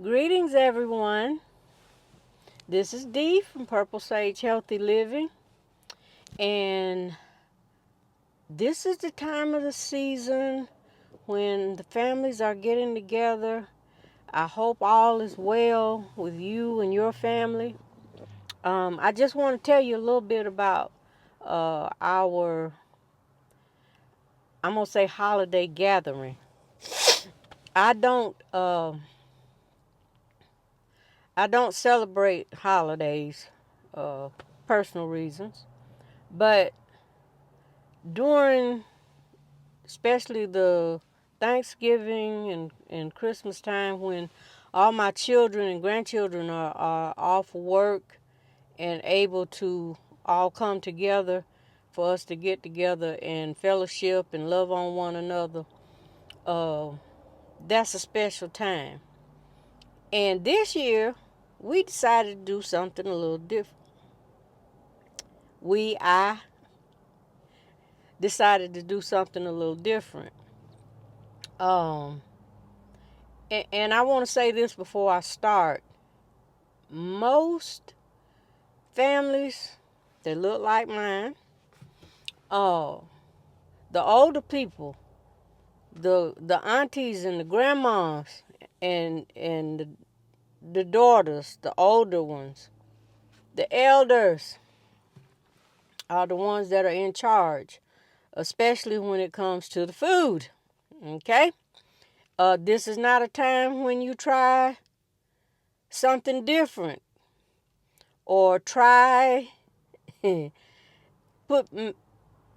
Greetings, everyone. This is Dee from Purple Sage Healthy Living, and this is the time of the season when the families are getting together. I hope all is well with you and your family. I just want to tell you a little bit about our, I'm gonna say, holiday gathering. I don't, I don't celebrate holidays, uh, personal reasons, but during especially the Thanksgiving and Christmas time when all my children and grandchildren are off work and able to all come together for us to get together and fellowship and love on one another. Uh, that's a special time. And this year, we decided to do something a little different. I decided to do something a little different. Um, and I want to say this before I start. Most families that look like mine, uh, the older people, the aunties and the grandmas and the daughters, the older ones, the elders are the ones that are in charge, especially when it comes to the food. Okay? This is not a time when you try something different or try put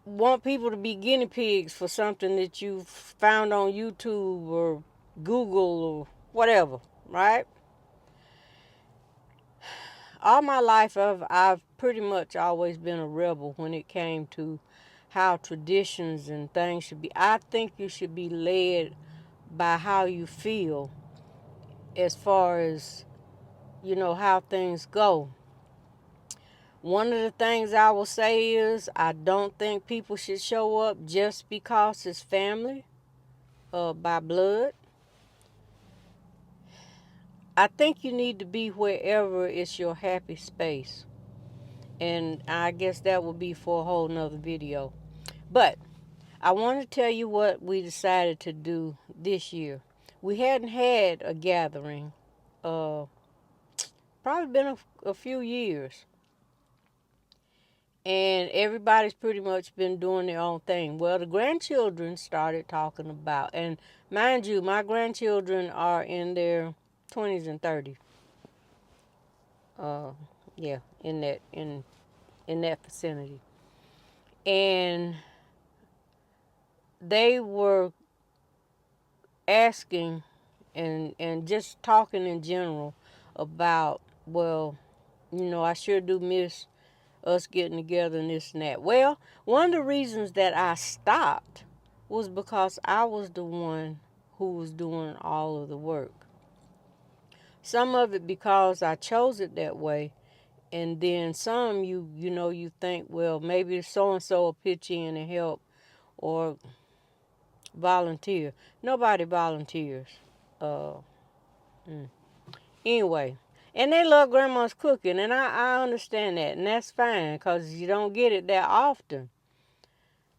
want people to be guinea pigs for something that you found on YouTube or Google or whatever, right? All my life, I've pretty much always been a rebel when it came to how traditions and things should be. I think you should be led by how you feel as far as, how things go. One of the things I will say is I don't think people should show up just because it's family by blood. I think you need to be wherever it's your happy space. And I guess that will be for a whole nother video. But I want to tell you what we decided to do this year. We hadn't had a gathering, uh, probably been a few years. And everybody's pretty much been doing their own thing. Well, the grandchildren started talking about, and mind you, my grandchildren are in their 20s and 30s. Uh, yeah, in that vicinity. And they were asking and just talking in general about, well, I sure do miss us getting together and this and that. Well, one of the reasons that I stopped was because I was the one who was doing all of the work. Some of it because I chose it that way, and then some you think, well, maybe so and so will pitch in and help or volunteer. Nobody volunteers. Uh, mm. Anyway, and they love grandma's cooking, and I understand that, and that's fine because you don't get it that often.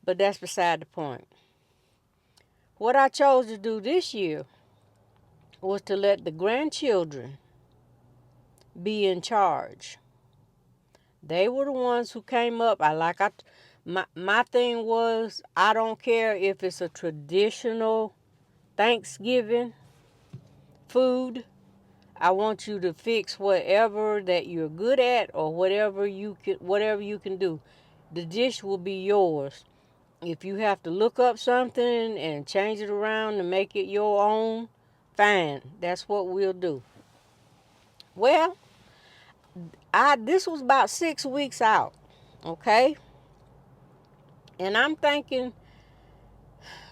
But that's beside the point. What I chose to do this year was to let the grandchildren be in charge. They were the ones who came up. My thing was, I don't care if it's a traditional Thanksgiving food. I want you to fix whatever that you're good at or whatever you can do. The dish will be yours. If you have to look up something and change it around to make it your own, fine. That's what we'll do. Well, I this was about 6 weeks out, okay? And I'm thinking,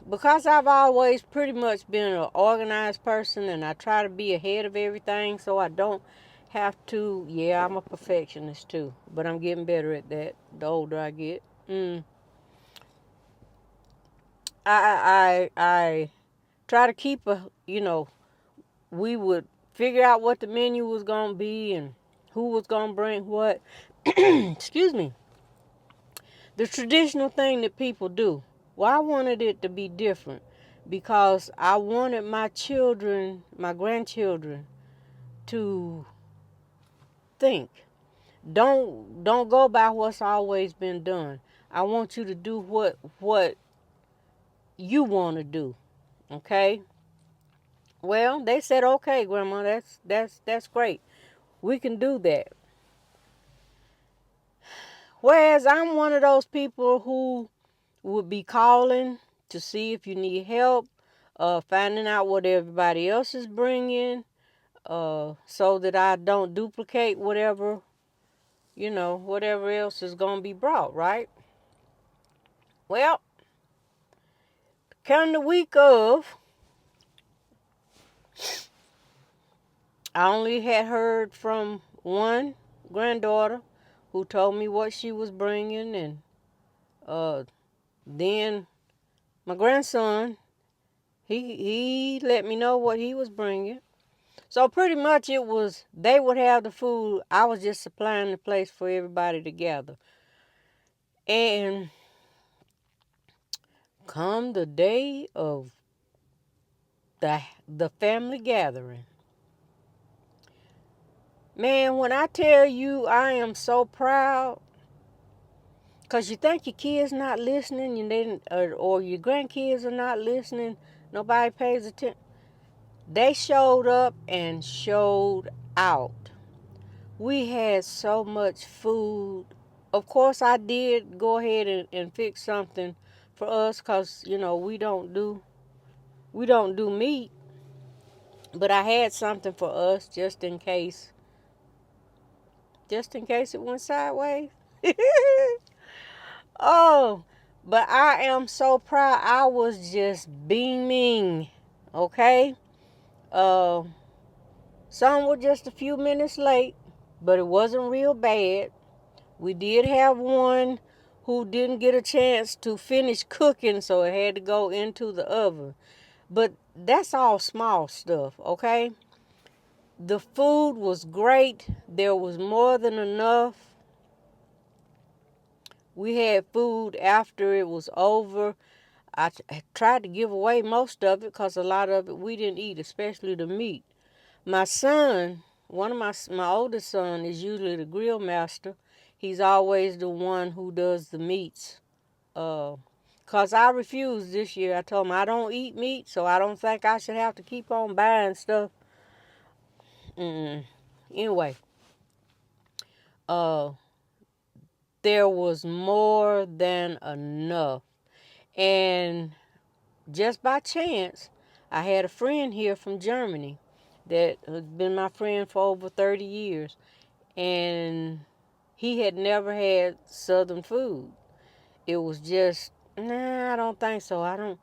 because I've always pretty much been an organized person and I try to be ahead of everything so I don't have to, yeah, I'm a perfectionist too, but I'm getting better at that the older I get. I try to keep we would figure out what the menu was going to be and who was going to bring what. Excuse me. The traditional thing that people do. Well, I wanted it to be different because I wanted my children, my grandchildren, to think. Don't go by what's always been done. I want you to do what you want to do. Okay? Well, they said, "Okay, Grandma, that's great. We can do that." Whereas I'm one of those people who would be calling to see if you need help, finding out what everybody else is bringing, so that I don't duplicate whatever, whatever else is going to be brought, right? Well, come the week of, I only had heard from one granddaughter who told me what she was bringing, and then my grandson, he let me know what he was bringing. So pretty much it was, they would have the food. I was just supplying the place for everybody to gather. And come the day of the family gathering, man, when I tell you I am so proud, because you think your kids not listening, or your grandkids are not listening, nobody pays attention. They showed up and showed out. We had so much food. Of course, I did go ahead and fix something for us because, we don't do meat. But I had something for us just in case it went sideways. Oh, but I am so proud. I was just beaming. Okay? Uh, some were just a few minutes late, but it wasn't real bad. We did have one who didn't get a chance to finish cooking, so it had to go into the oven. But that's all small stuff, okay? The food was great. There was more than enough. We had food after it was over. I tried to give away most of it because a lot of it we didn't eat, especially the meat. My son, one of my oldest son, is usually the grill master. He's always the one who does the meats. Cause I refused this year. I told him I don't eat meat, so I don't think I should have to keep on buying stuff. Anyway, uh, there was more than enough, and just by chance, I had a friend here from Germany that has been my friend for over 30 years, and he had never had Southern food. It was just, nah, I don't think so. I don't.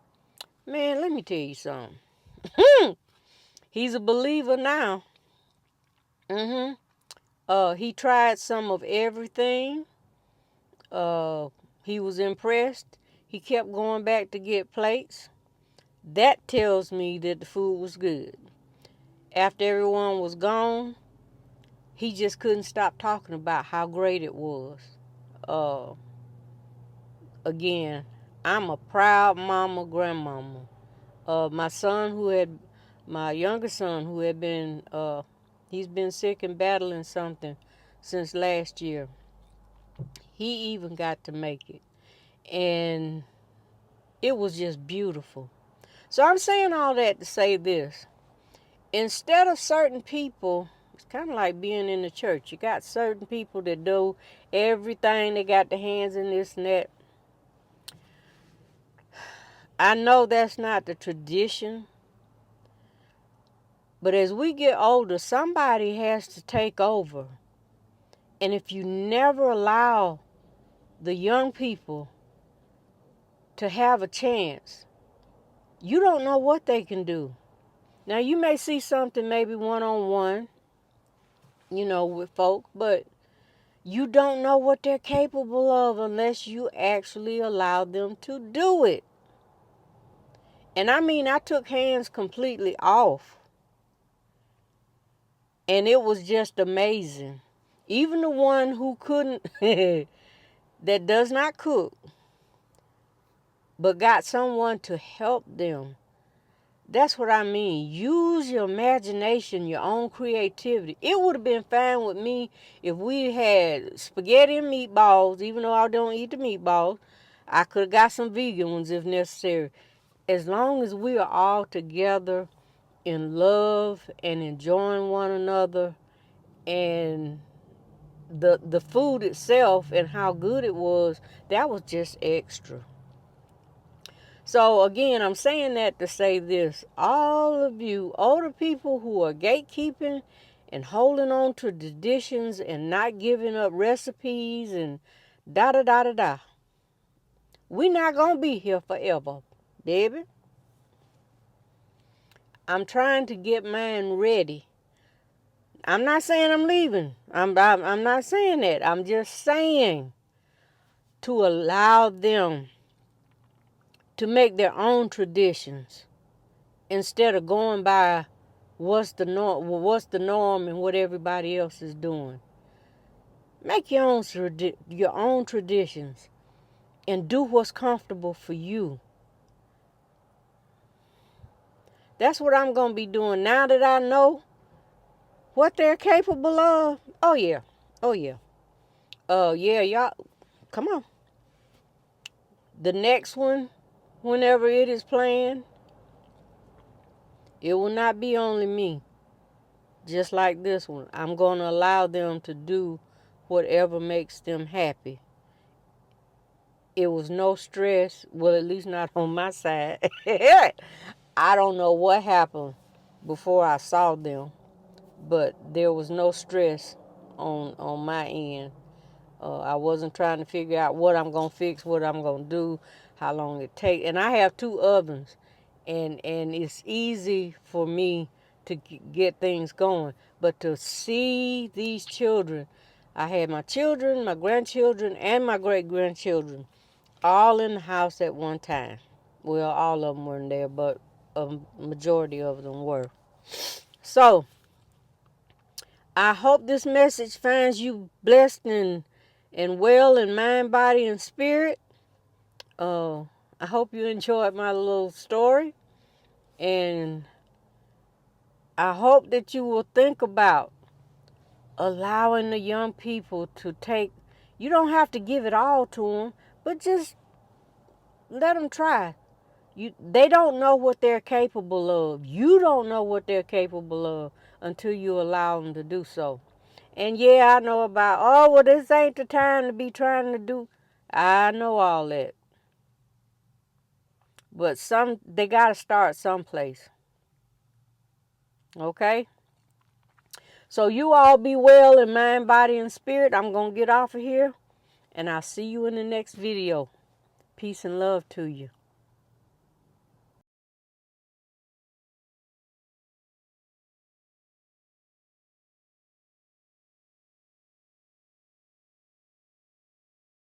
Man, let me tell you something. He's a believer now. He tried some of everything. Uh, he was impressed. He kept going back to get plates. That tells me that the food was good. After everyone was gone, he just couldn't stop talking about how great it was. Uh, Again, I'm a proud mama, grandmama. My younger son who had been, he's been sick and battling something since last year. He even got to make it. And it was just beautiful. So I'm saying all that to say this. Instead of certain people, it's kind of like being in the church. You got certain people that do everything. They got their hands in this and that. I know that's not the tradition. But as we get older, somebody has to take over. And if you never allow the young people to have a chance, you don't know what they can do. Now, you may see something maybe one-on-one, with folk, but you don't know what they're capable of unless you actually allow them to do it. And I mean, I took hands completely off. And it was just amazing. Even the one who couldn't, that does not cook, but got someone to help them. That's what I mean. Use your imagination, your own creativity. It would have been fine with me if we had spaghetti and meatballs, even though I don't eat the meatballs. I could have got some vegan ones if necessary. As long as we are all together in love and enjoying one another, and the food itself and how good it was, that was just extra. So again, I'm saying that to say this. All of you older people who are gatekeeping and holding on to traditions and not giving up recipes and da da da da da. We're not going to be here forever, baby. I'm trying to get mine ready. I'm not saying I'm leaving. I'm not saying that. I'm just saying to allow them to make their own traditions instead of going by what's the norm and what everybody else is doing. Make your own traditions and do what's comfortable for you. That's what I'm going to be doing now that I know what they're capable of. Oh yeah. Oh yeah. Yeah, y'all, come on. The next one, whenever it is planned, it will not be only me. Just like this one, I'm going to allow them to do whatever makes them happy. It was no stress, well, at least not on my side. I don't know what happened before I saw them, but there was no stress on my end. I wasn't trying to figure out what I'm going to fix, what I'm going to do, how long it takes. And I have 2 ovens, and it's easy for me to get things going. But to see these children, I had my children, my grandchildren, and my great-grandchildren all in the house at one time. Well, all of them weren't there, but a majority of them were. So, I hope this message finds you blessed and well in mind, body, and spirit. I hope you enjoyed my little story. And I hope that you will think about allowing the young people to take, you don't have to give it all to them, but just let them try. They don't know what they're capable of. You don't know what they're capable of until you allow them to do so. And yeah, I know about, oh, well, this ain't the time to be trying to do. I know all that. But they got to start someplace. Okay? So you all be well in mind, body, and spirit. I'm going to get off of here. And I'll see you in the next video. Peace and love to you.